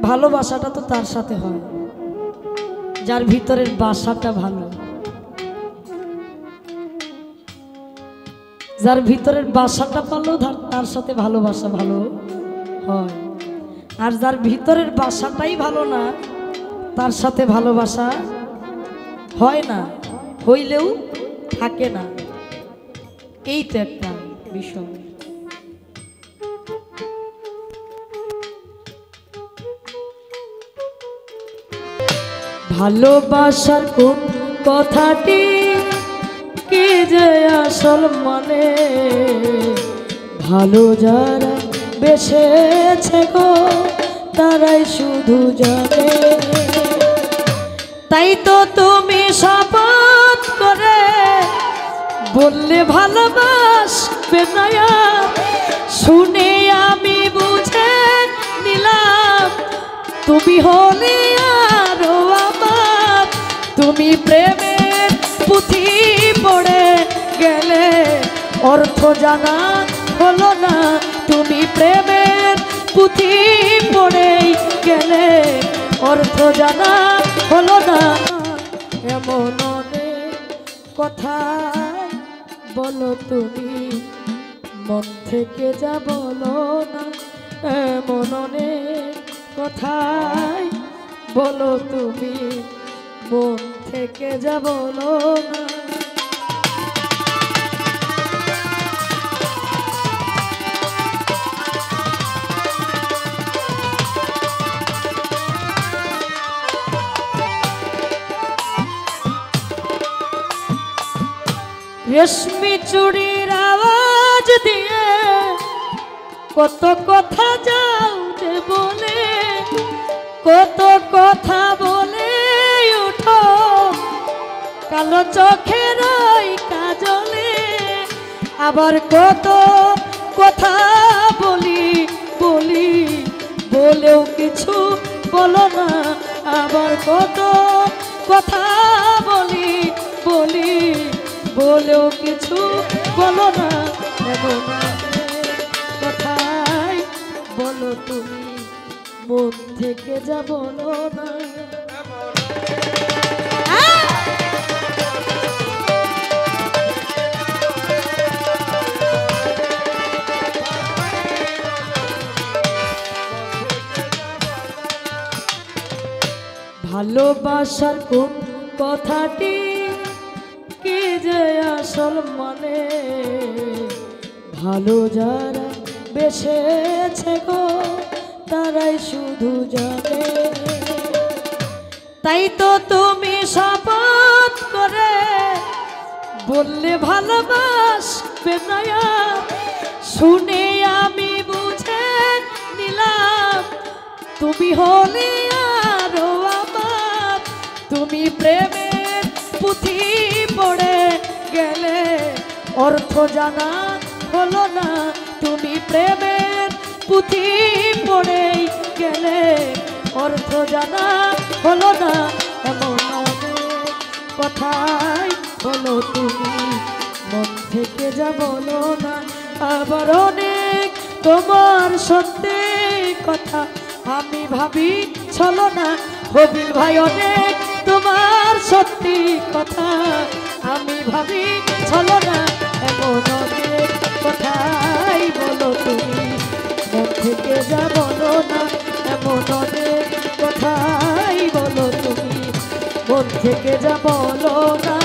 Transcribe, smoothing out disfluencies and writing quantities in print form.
ভালোবাসাটা তো তার সাথে হয় যার ভিতরের বাসাটা ভালো, যার ভিতরের বাসাটা ভালো তার সাথে ভালোবাসা ভালো হয়। আর যার ভিতরের বাসাটাই ভালো না তার সাথে ভালোবাসা হয় না, হইলেও থাকে না। এই তো একটা বিষয়। ভালোবাসার কোন কথাটি কি যে আসল মানে, ভালো যারা বেসেছে গো তারাই শুধু জানে। তাই তো তুমি শপথ করে বললে ভালোবাসবে না, শুনে আমি বুঝে নিলাম তুমি হলে আরো আমার। তুমি প্রেমের পুঁথি পড়ে গেলে অর্থ জানা হলো না, তুমি প্রেমের পুঁথি পড়ে গেলে অর্থ জানা হলো না। এমন অনেক কথা বলো তুমি মন থেকে যা বলো না, এমন অনেক কথাই বলো তুমি মন থেকে যা বলো না। রেশমি চুড়ির আওয়াজ দিয়ে কত কথা যাও যে বলে, কত কথা বলে উঠো কালো চোখের ওই কাজলে। আবার কত কথা বলি বলি বলেও কিছু বলো না, আবার কত কথা বলি বলি বলেও কিছু বলো না। এমন কথাই বলো তুমি মন থেকে যা বলো না। ভালোবাসার কোন কথাটি কি যে আসল মানে, ভালো যারা বেসেছে গো তারাই শুধু জানে। তাই তো তুমি শপথ করে বললে ভালোবাসবে না, শুনে আমি বুঝে নিলাম তুমি হলে আরো আমার। তুমি প্রেমের পুঁথি পড়ে গেলে অর্থ জানা হলো না, তুমি প্রেমের পুঁথি পড়ে গেলে অর্থ জানা হলো না। এমন অনেক কথাই বলো তুমি মন থেকে যা বলো না। আবার অনেক তোমার সত্যি কথা আমি ভাবি চলো না। কবির ভাই অনেক তোমার সত্যি কথা আমি ভাবি চলো না। এমন অনেক কথাই বলো তুমি মন থেকে যা বলো না, এমন অনেক কথাই বলো তুমি মন থেকে যা বলো না।